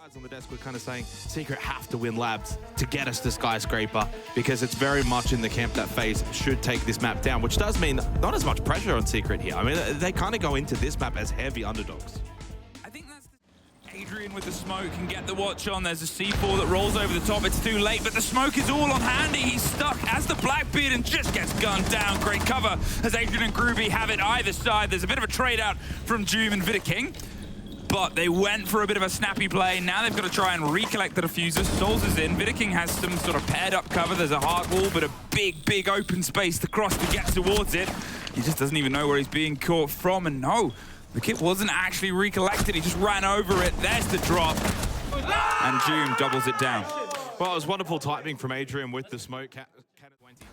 guys on the desk were kind of saying, Secret have to win labs to get us to Skyscraper, because it's very much in the camp that FaZe should take this map down, which does mean not as much pressure on Secret here. I mean, they kind of go into this map as heavy underdogs. I think that's Adrian with the smoke can get the watch on. There's a C4 that rolls over the top. It's too late, but the smoke is all on Handy. He's stuck as the Blackbeard and just gets gunned down. Great cover as Adrian and Groovy have it either side. There's a bit of a trade out from Doom and Vidaking, but they went for a bit of a snappy play. Now they've got to try and recollect the diffuser. Souls is in. Vidaking has some sort of paired up cover. There's a hard wall, but a big open space to cross to get towards it. He just doesn't even know where he's being caught from, and no, the kit wasn't actually recollected. He just ran over it. There's the drop. And Doom doubles it down. Well, it was wonderful timing from Adrian with the smoke.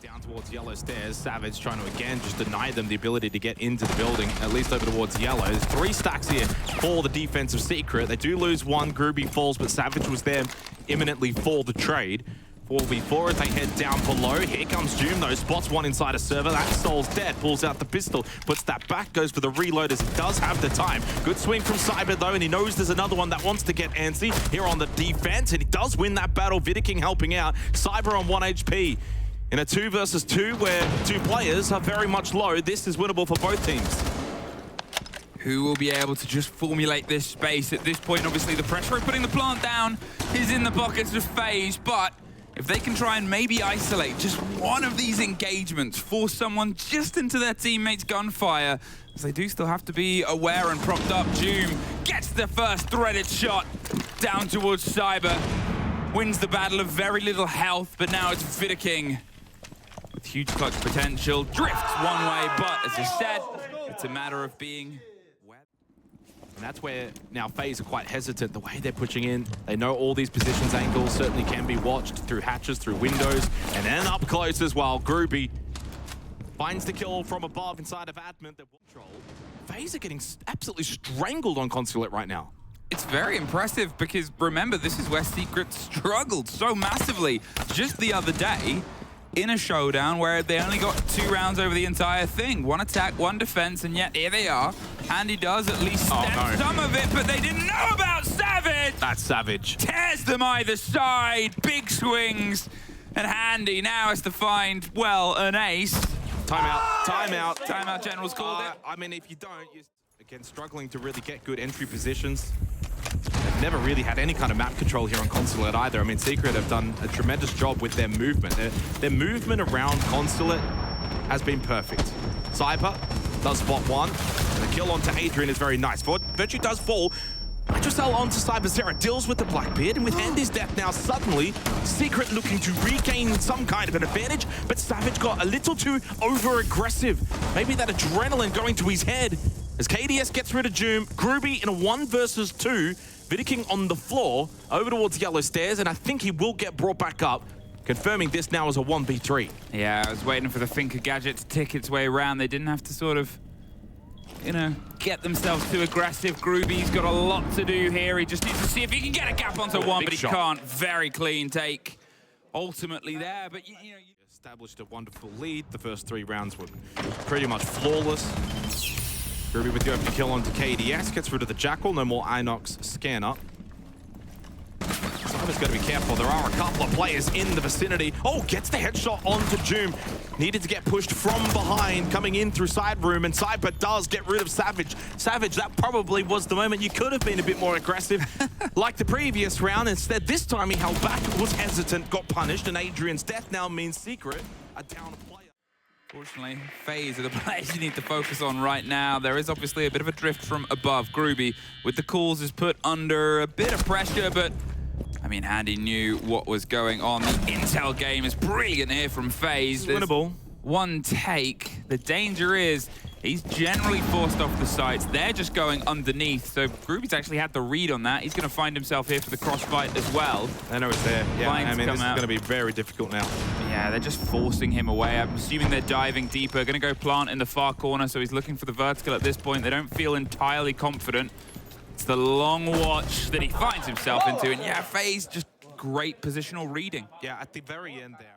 Down towards yellow stairs. Savage trying to again just deny them the ability to get into the building, at least over towards yellow. There's 3 stacks here for the defensive Secret. They do lose one. Groovy falls, but Savage was there imminently for the trade. 4v4 as they head down below. Here comes Doom though, spots one inside a server. That Soul's dead, pulls out the pistol, puts that back, goes for the reload as he does have the time. Good swing from Cyber though, and he knows there's another one that wants to get antsy here on the defense, and he does win that battle. Vidaking helping out. Cyber on 1 HP. In a 2 versus 2 where 2 players are very much low, this is winnable for both teams. Who will be able to just formulate this space? At this point, obviously, the pressure of putting the plant down is in the pockets of FaZe, but if they can try and maybe isolate just one of these engagements, force someone just into their teammates' gunfire, as they do still have to be aware and propped up. Doom gets the first threaded shot down towards Cyber, wins the battle of very little health, but now it's Vidaking with huge clutch potential. Drifts one way, but as I said, it's a matter of being wet. And that's where now FaZe are quite hesitant. The way they're pushing in, they know all these positions angles certainly can be watched through hatches, through windows, and then up close as well. Groovy finds the kill from above inside of admin. FaZe are getting absolutely strangled on Consulate right now. It's very impressive because, remember, this is where Secret struggled so massively just the other day in a showdown where they only got 2 rounds over the entire thing. 1 attack, 1 defense, and yet here they are. Handy does at least stem some of it, but they didn't know about Savage! That's Savage. Tears them either side, big swings, and Handy now has to find, well, an ace. Timeout. Timeout, General's called it. I mean, if you don't, you're again struggling to really get good entry positions. They've never really had any kind of map control here on Consulate either. I mean, Secret have done a tremendous job with their movement. Their movement around Consulate has been perfect. Cyber does spot one. And the kill onto Adrian is very nice. Virtue does fall. Matricel onto Cyber. Deals with the Blackbeard, and with Handy's death now, suddenly, Secret looking to regain some kind of an advantage, but Savage got a little too over-aggressive. Maybe that adrenaline going to his head. As KDS gets rid of Doom, Groovy in a 1 versus 2, Vidaking on the floor, over towards yellow stairs, and I think he will get brought back up, confirming this now as a 1v3. Yeah, I was waiting for the Finker gadget to tick its way around. They didn't have to sort of, you know, get themselves too aggressive. Groovy's got a lot to do here. He just needs to see if he can get a gap onto one, but he can't. Very clean take ultimately there, but you know... Established a wonderful lead. The first 3 rounds were pretty much flawless. Groovy with the open kill onto KDS, gets rid of the Jackal, no more Inox scanner. Cyber's got to be careful, there are a couple of players in the vicinity. Oh, gets the headshot onto Doom. Needed to get pushed from behind, coming in through side room, and Cyber does get rid of Savage. Savage, that probably was the moment you could have been a bit more aggressive, like the previous round. Instead, this time he held back, was hesitant, got punished, and Adrian's death now means Secret are down a player. Fortunately, FaZe are the players you need to focus on right now. There is obviously a bit of a drift from above. Groovy, with the calls, is put under a bit of pressure, but I mean, Handy knew what was going on. The intel game is brilliant here from FaZe. Winnable. 1 take. The danger is he's generally forced off the sites. They're just going underneath. So Groovy's actually had the read on that. He's going to find himself here for the crossfight as well. I know it's there. Yeah, Lines I mean, this is out. going to be very difficult now. Yeah, they're just forcing him away. I'm assuming they're diving deeper. Going to go plant in the far corner, so he's looking for the vertical at this point. They don't feel entirely confident. It's the long watch that he finds himself into. And yeah, FaZe, just great positional reading. Yeah, at the very end there.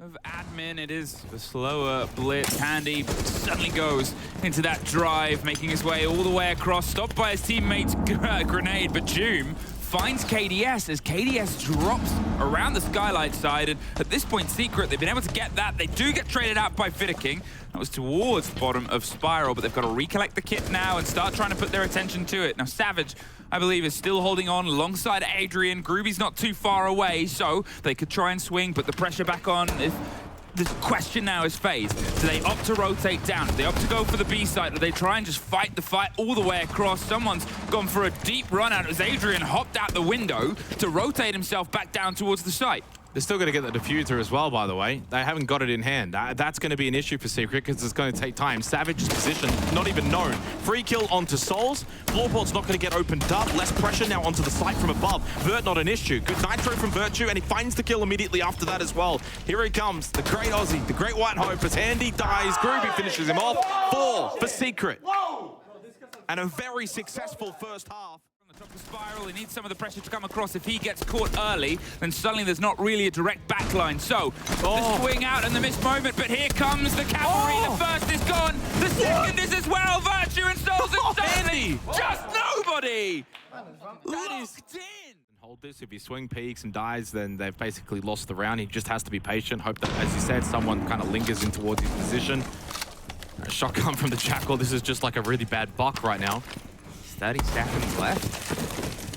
Of admin, it is the slower blitz. Handy suddenly goes into that drive, making his way all the way across, stopped by his teammate's grenade, but Doom finds KDS as KDS drops around the skylight side, and at this point, Secret, they've been able to get that. They do get traded out by Fidderking. That was towards the bottom of Spiral, but they've got to recollect the kit now and start trying to put their attention to it. Now, Savage, I believe, is still holding on alongside Adrian. Groovy's not too far away, so they could try and swing, put the pressure back on. If the question now is FaZe. Do they opt to rotate down? Do they opt to go for the B side? Or do they try and just fight the fight all the way across? Someone's gone for a deep run out as Adrian hopped out the window to rotate himself back down towards the site. They're still going to get the diffuser as well, by the way. They haven't got it in hand. That's going to be an issue for Secret because it's going to take time. Savage's position, not even known. Free kill onto Souls. Floorport's not going to get opened up. Less pressure now onto the site from above. Vert, not an issue. Good nitro from Virtue, and he finds the kill immediately after that as well. Here he comes, the great Aussie, the great White Hope, as Handy dies. Groovy finishes him off. 4 for Secret. And a very successful first half. Top of Spiral, he needs some of the pressure to come across. If he gets caught early, then suddenly there's not really a direct backline. So, the swing out and the missed moment, but here comes the cavalry. The first is gone, the second is as well. Virtue and Souls and suddenly just nobody locked in. Hold this, if he swing peaks and dies, then they've basically lost the round. He just has to be patient, hope that, as you said, someone kind of lingers in towards his position. A shotgun from the Jackal. This is just like a really bad buck right now. 30 seconds left.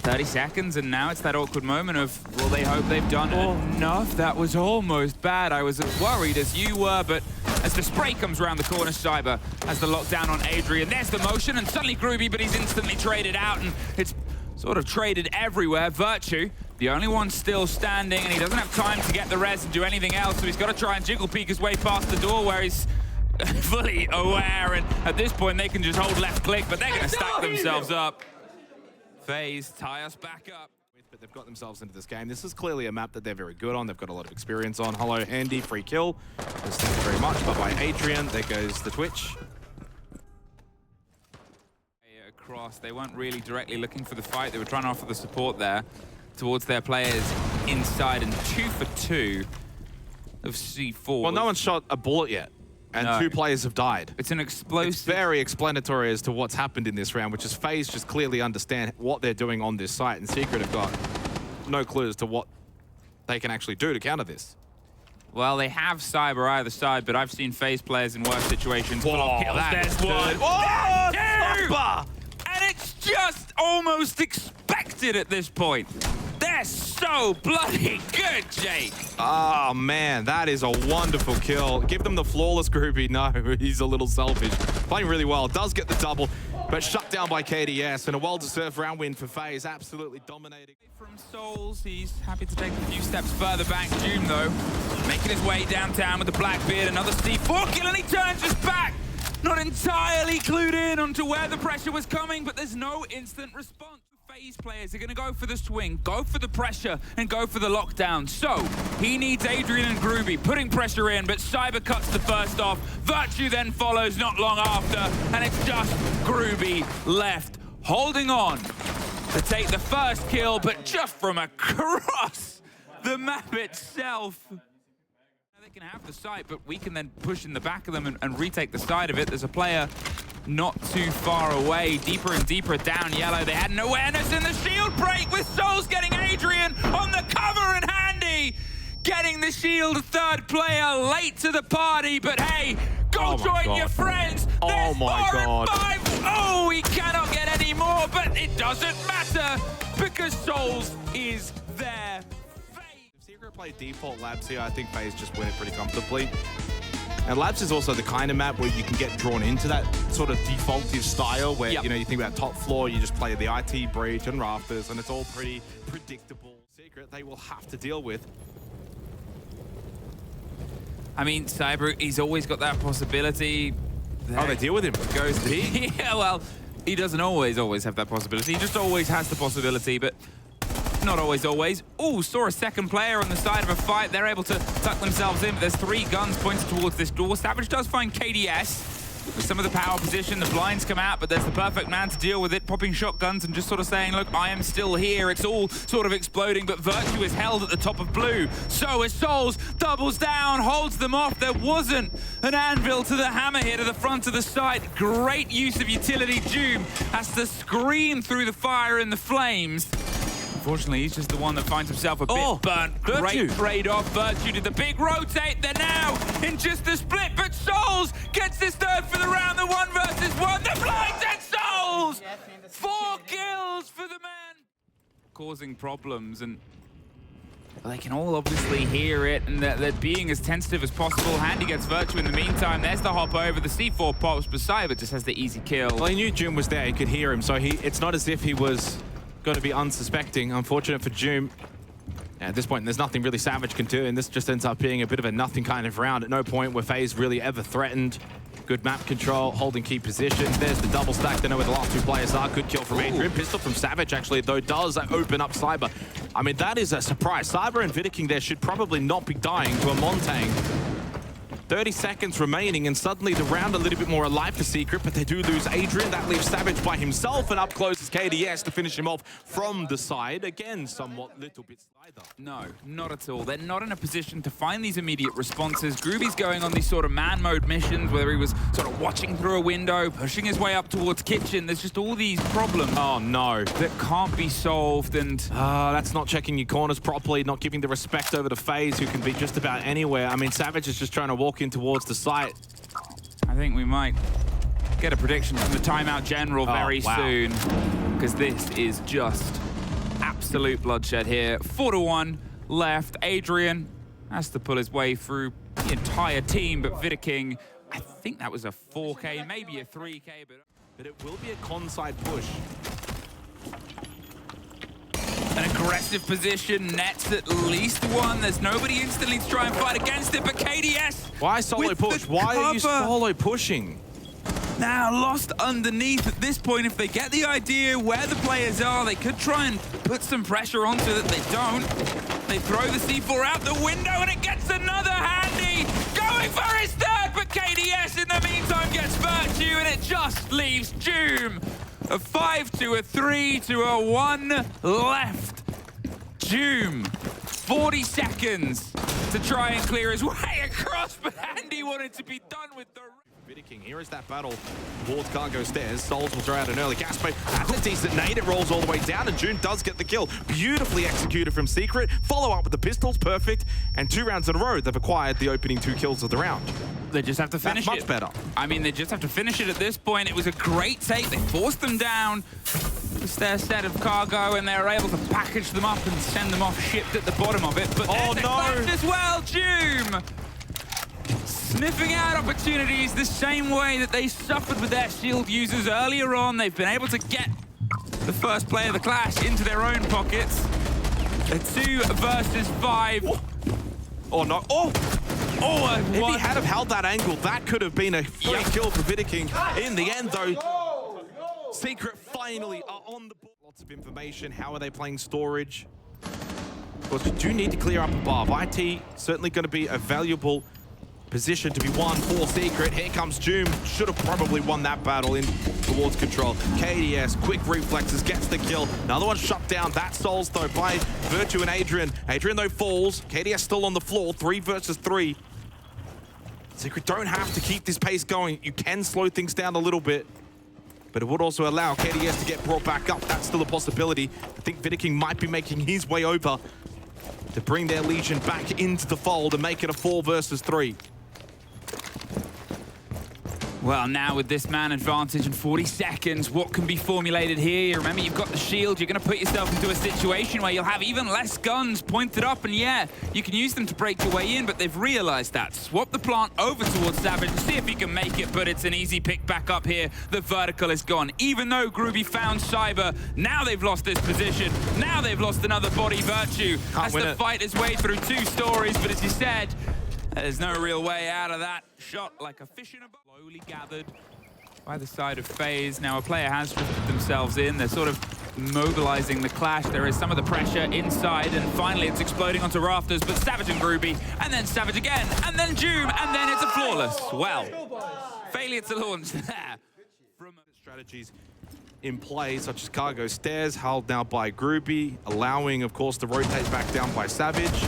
30 seconds, and now it's that awkward moment of, well, they hope they've done enough. That was almost bad. I was as worried as you were, but as the spray comes around the corner, Cyber has the lockdown on Adrian. There's the motion, and suddenly Groovy, but he's instantly traded out, and it's sort of traded everywhere. Virtue, the only one still standing, and he doesn't have time to get the res and do anything else, so he's got to try and jiggle peek his way past the door where he's fully aware, and at this point they can just hold left click, but they're going to stack themselves up. FaZe tie us back up. But they've got themselves into this game. This is clearly a map that they're very good on. They've got a lot of experience on. Hello, Handy, free kill. Thank you very much. Bye-bye, Adrian. There goes the Twitch. Across, they weren't really directly looking for the fight. They were trying to offer the support there towards their players inside, and 2 for 2 of C4. Well, no one's shot a bullet yet. And 2 players have died. It's an explosive. It's very explanatory as to what's happened in this round, which is FaZe just clearly understand what they're doing on this site, and Secret have got no clue as to what they can actually do to counter this. Well, they have Cyber either side, but I've seen FaZe players in worse situations. Whoa, there's one. Oh, Cyber! And it's just almost expected at this point. They're so bloody good, Jake. Oh, man, that is a wonderful kill. Give them the flawless Groovy. No, he's a little selfish. Playing really well. Does get the double, but shut down by KDS. And a well-deserved round win for FaZe. Absolutely dominating. From Souls, he's happy to take a few steps further back. Doom, though, making his way downtown with the Blackbeard. Another C4 kill, and he turns his back. Not entirely clued in onto where the pressure was coming, but there's no instant response. FaZe players are going to go for the swing, go for the pressure, and go for the lockdown. So, he needs Adrian and Groovy putting pressure in, but Cyber cuts the first off. Virtue then follows not long after, and it's just Groovy left, holding on to take the first kill, but just from across the map itself. They can have the site, but we can then push in the back of them and retake the side of it. There's a player not too far away, deeper and deeper down yellow. They had an awareness in the shield break with Souls getting Adrian on the cover, and Handy getting the shield. Third player late to the party, but hey, go join your friends. There's 4 and 5. Oh, he cannot get any more, but it doesn't matter because Souls is there. If Secret play default Labs here, I think FaZe just win it pretty comfortably. And Labs is also the kind of map where you can get drawn into that sort of defaultive style where, you know, you think about top floor, you just play the IT breach and rafters, and it's all pretty predictable. Secret, they will have to deal with. I mean, Cyber, he's always got that possibility. Oh, they deal with him. Goes to yeah, well, he doesn't always have that possibility. He just always has the possibility, but not always. Oh, saw a second player on the side of a fight. They're able to tuck themselves in, but there's 3 guns pointed towards this door. Savage does find KDS. With some of the power position, the blinds come out, but there's the perfect man to deal with it, popping shotguns and just sort of saying, look, I am still here. It's all sort of exploding, but Virtue is held at the top of blue. So is Souls, doubles down, holds them off. There wasn't an anvil to the hammer here to the front of the site. Great use of utility. Doom has to scream through the fire and the flames. Unfortunately, he's just the one that finds himself a bit burnt. Great trade-off. Virtue did the big rotate. They're now in just a split, but Souls gets his third for the round. The 1 versus 1. The blinded Souls! 4 kills for the man. Causing problems, and they can all obviously hear it, and they're being as tentative as possible. Handy gets Virtue in the meantime. There's the hop over. The C4 pops, but Cyber just has the easy kill. Well, he knew Doom was there. He could hear him, so it's not as if he was going to be unsuspecting. Unfortunate for Doom. At this point, there's nothing really Savage can do, and this just ends up being a bit of a nothing kind of round. At no point were FaZe really ever threatened. Good map control, holding key positions. There's the double stack. They know where the last 2 players are. Good kill from Adrian. Pistol from Savage, actually, though, does open up Cyber. I mean, that is a surprise. Cyber and Vidiking there should probably not be dying to a Montang. 30 seconds remaining, and suddenly the round a little bit more alive for Secret, but they do lose Adrian. That leaves Savage by himself, and up close is KDS to finish him off from the side. Again, somewhat little bit slider. No, not at all. They're not in a position to find these immediate responses. Groovy's going on these sort of man mode missions, whether he was sort of watching through a window, pushing his way up towards kitchen. There's just all these problems. Oh, no. That can't be solved, and... that's not checking your corners properly, not giving the respect over to FaZe, who can be just about anywhere. I mean, Savage is just trying to walk in towards the site. I think we might get a prediction from the timeout general very soon, because this is just absolute bloodshed here. 4-1 left. Adrian has to pull his way through the entire team, but Vidiking, I think that was a 4K, maybe a 3K, but it will be a con side push. An aggressive position, nets at least one. There's nobody instantly to try and fight against it, but KDS... Why solo push? Why are you solo pushing? Now lost underneath at this point. If they get the idea where the players are, they could try and put some pressure onto it. They don't. They throw the C4 out the window, and it gets another Handy. Going for his third, but KDS in the meantime gets Virtue, and it just leaves Doom. A 5 to a 3 to a 1 left. Doom, 40 seconds to try and clear his way across, but Handy wanted to be done with the... Vidiking, here is that battle towards Cargo Stairs. Souls will throw out an early gas pipe. That's a decent nade. It rolls all the way down, and June does get the kill. Beautifully executed from Secret. Follow up with the pistols, perfect. And 2 rounds in a row, they've acquired the opening 2 kills of the round. They just have to finish it. That's much better. I mean, they just have to finish it at this point. It was a great take. They forced them down the stair set of cargo, and they were able to package them up and send them off shipped at the bottom of it. But there's a clash as well, Doom! Sniffing out opportunities the same way that they suffered with their shield users earlier on. They've been able to get the first play of the clash into their own pockets. A 2 versus 5. Oh, no. Oh! If What? he had have held that angle, that could have been a free kill for Vidiking. In the end, though, Secret finally are on the board. Lots of information. How are they playing storage? Of course, you do need to clear up above. IT certainly going to be a valuable position to be won for Secret. Here comes Doom. Should have probably won that battle in towards control. KDS, quick reflexes, gets the kill. Another one shut down. That Souls, though, by Virtue and Adrian. Adrian, though, falls. KDS still on the floor. 3 versus 3. Secret don't have to keep this pace going. You can slow things down a little bit, but it would also allow KDS to get brought back up. That's still a possibility. I think Vidiking might be making his way over to bring their Legion back into the fold and make it a 4 versus 3. Well, now with this man advantage in 40 seconds, what can be formulated here? Remember, you've got the shield. You're going to put yourself into a situation where you'll have even less guns pointed up, and yeah, you can use them to break your way in, but they've realized that. Swap the plant over towards Savage and see if he can make it, but it's an easy pick back up here. The vertical is gone. Even though Groovy found Cyber, now they've lost this position. Now they've lost another body. Virtue has to fight his way through 2 stories, but as you said, there's no real way out of that. Shot like a fish in a bowl. Slowly gathered by the side of FaZe. Now a player has drifted themselves in. They're sort of mobilizing the clash. There is some of the pressure inside, and finally it's exploding onto rafters, but Savage and Groovy, and then Savage again, and then Doom, and then it's a flawless. Well, failure to launch there. From strategies in play, such as Cargo Stairs, held now by Groovy, allowing, of course, to rotate back down by Savage.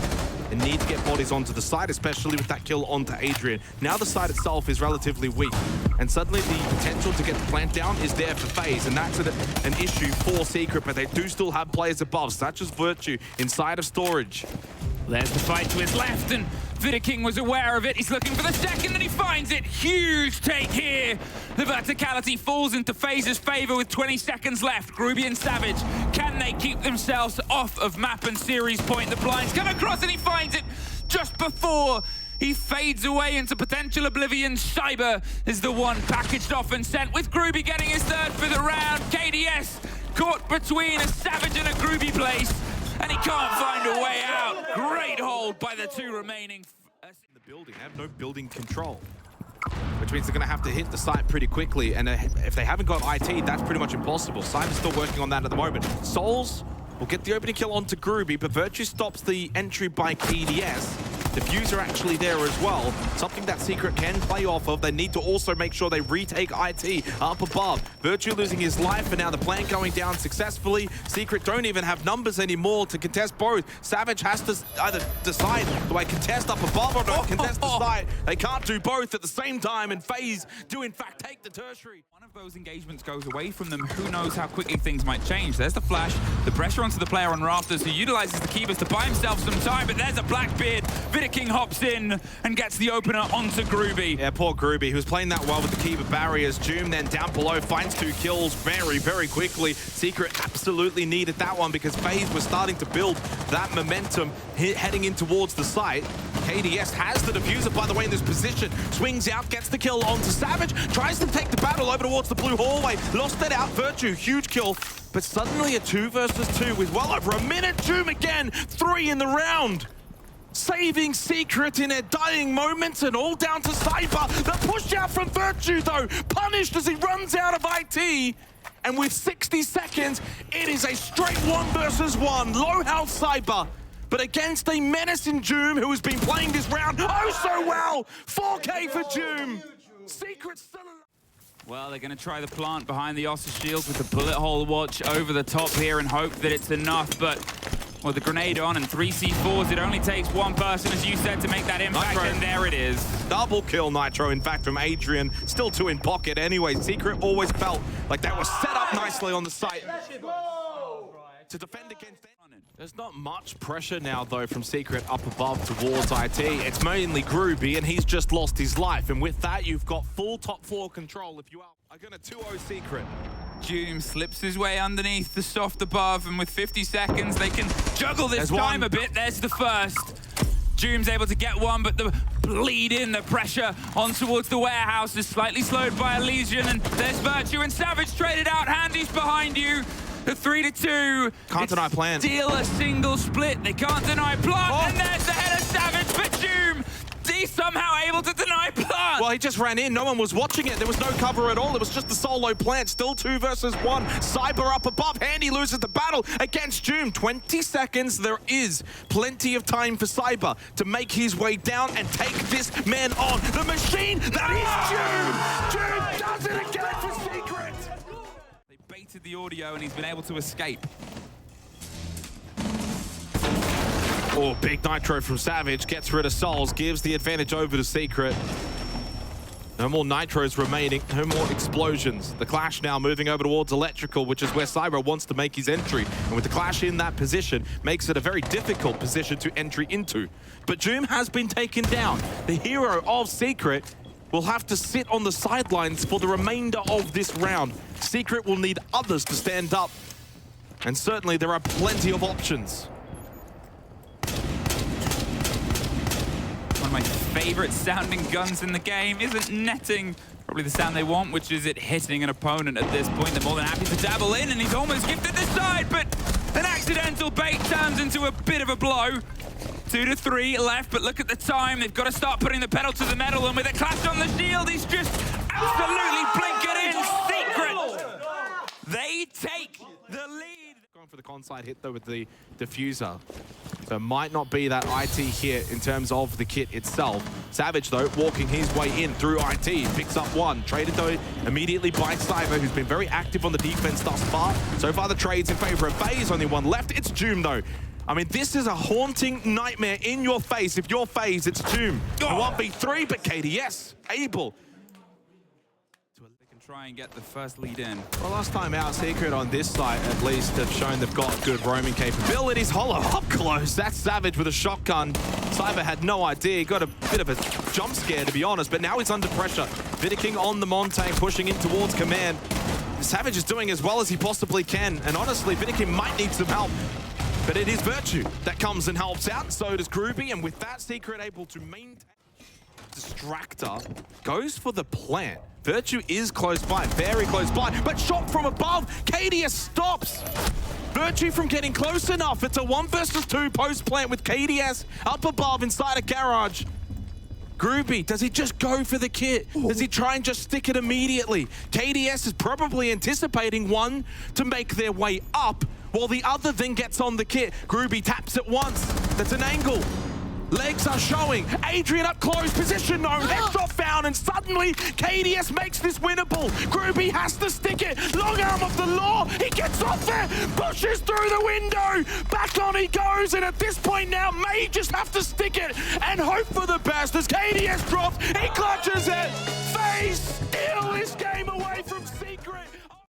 and need to get bodies onto the side, especially with that kill onto Adrian. Now the side itself is relatively weak, and suddenly the potential to get the plant down is there for FaZe, and that's an issue for Secret, but they do still have players above, such as Virtue, inside of storage. There's the fight to his left, and Vidaking was aware of it. He's looking for the second, and he finds it. Huge take here. The verticality falls into FaZe's favor with 20 seconds left. Groovy and Savage, can they keep themselves off of map and series point? The blinds come across, and he finds it just before he fades away into potential oblivion. Cyber is the one packaged off and sent, with Groovy getting his third for the round. KDS caught between a Savage and a Groovy place, and he can't find a way out. Great hold by the two remaining. The building have no building control, which means they're going to have to hit the site pretty quickly, and if they haven't got IT, that's pretty much impossible. Cyber's still working on that at the moment. Souls will get the opening kill onto Groovy, but Virtue stops the entry by KDS. Diffuser actually there as well, something that Secret can play off of. They need to also make sure they retake IT up above. Virtue losing his life, and now the plant going down successfully. Secret don't even have numbers anymore to contest both. Savage has to either decide, do I contest up above or do I contest the side? They can't do both at the same time, and FaZe do in fact take the tertiary. One of those engagements goes away from them. Who knows how quickly things might change. There's the flash, the pressure onto the player on rafters, who utilizes the keepers to buy himself some time, but there's a Blackbeard. Vidaking hops in and gets the opener onto Groovy. Yeah, poor Groovy, who was playing that well with the keeper barriers. Doom then down below finds 2 kills very, very quickly. Secret absolutely needed that one because FaZe was starting to build that momentum heading in towards the site. KDS has the diffuser, by the way, in this position. Swings out, gets the kill onto Savage, tries to take the battle over towards the blue hallway. Lost it out, Virtue, huge kill. But suddenly a 2 versus 2 with well over a minute. Doom again, 3 in the round. Saving Secret in their dying moments, and all down to Cyber. The push out from Virtue, though, punished as he runs out of IT. And with 60 seconds, it is a straight 1 versus 1. Low health Cyber, but against a menace in Doom, who has been playing this round oh so well. 4K for Doom. Secret still alive. Well, they're going to try the plant behind the Ossa shield with the bullet hole watch over the top here and hope that it's enough, but well, the grenade on and 3 C4s, it only takes one person, as you said, to make that impact, Nitro. And there it is. Double kill Nitro, in fact, from Adrian. Still 2 in pocket anyway. Secret always felt like that was set up nicely on the site to defend against it. There's not much pressure now, though, from Secret up above towards IT. It's mainly Groovy, and he's just lost his life. And with that, you've got full top floor control if you are going to 2-0 Secret. Doom slips his way underneath the soft above, and with 50 seconds, they can juggle this time a bit. There's the first. Doom's able to get one, but the bleed in, the pressure on towards the warehouse is slightly slowed by a Legion, and there's Virtue and Savage traded out. Handy's behind you. The 3-2. Can't deny plan. Still a single split. They can't deny plant, and there's the header Savage for Doom. He's somehow able to deny plant. Well, he just ran in. No one was watching it. There was no cover at all. It was just the solo plant. Still 2 versus 1. Cyber up above. Handy loses the battle against Doom. 20 seconds. There is plenty of time for Cyber to make his way down and take this man on. The machine that is Doom. Doom does it again for Secret. They baited the audio, and he's been able to escape. Oh, big Nitro from Savage, gets rid of Souls, gives the advantage over to Secret. No more Nitros remaining, no more explosions. The Clash now moving over towards Electrical, which is where Cyber wants to make his entry. And with the Clash in that position, makes it a very difficult position to entry into. But Doom has been taken down. The hero of Secret will have to sit on the sidelines for the remainder of this round. Secret will need others to stand up. And certainly there are plenty of options. One of my favorite sounding guns in the game isn't netting probably the sound they want, which is it hitting an opponent at this point. They're more than happy to dabble in, and he's almost gifted this side, but an accidental bait turns into a bit of a blow. 2-3 left, but look at the time. They've got to start putting the pedal to the metal, and with a Clash on the shield, he's just absolutely blinking in. Secret, they take the lead. Going for the con-side hit, though, with the diffuser. So it might not be that IT here in terms of the kit itself. Savage, though, walking his way in through IT. Picks up one. Traded, though, immediately by Cyber, who's been very active on the defense thus far. So far, the trade's in favor of FaZe. Only one left. It's Doom, though. I mean, this is a haunting nightmare in your face. If you're FaZe, it's Tomb. 1v3, but KDS able. They can try and get the first lead in. Well, last time out, Secret on this site at least have shown they've got good roaming capabilities. Hollow up close. That's Savage with a shotgun. Cyber had no idea. Got a bit of a jump scare, to be honest, but now he's under pressure. Vidiking on the Montagne, pushing in towards command. Savage is doing as well as he possibly can, and honestly, Vidiking might need some help. But it is Virtue that comes and helps out, so does Groovy, and with that, Secret able to maintain. Distractor goes for the plant. Virtue is close by, very close by, but shot from above. KDS stops Virtue from getting close enough. It's a 1 versus 2 post plant with KDS up above inside a garage. Groovy, does he just go for the kit? Does he try and just stick it immediately? KDS is probably anticipating one to make their way up, while the other then gets on the kit. Groovy taps it once. That's an angle. Legs are showing. Adrian up close. Position no. Headshot found, and suddenly KDS makes this winnable. Groovy has to stick it. Long arm of the law. He gets off there. Pushes through the window. Back on he goes, and at this point now, may just have to stick it and hope for the best as KDS drops. He clutches it.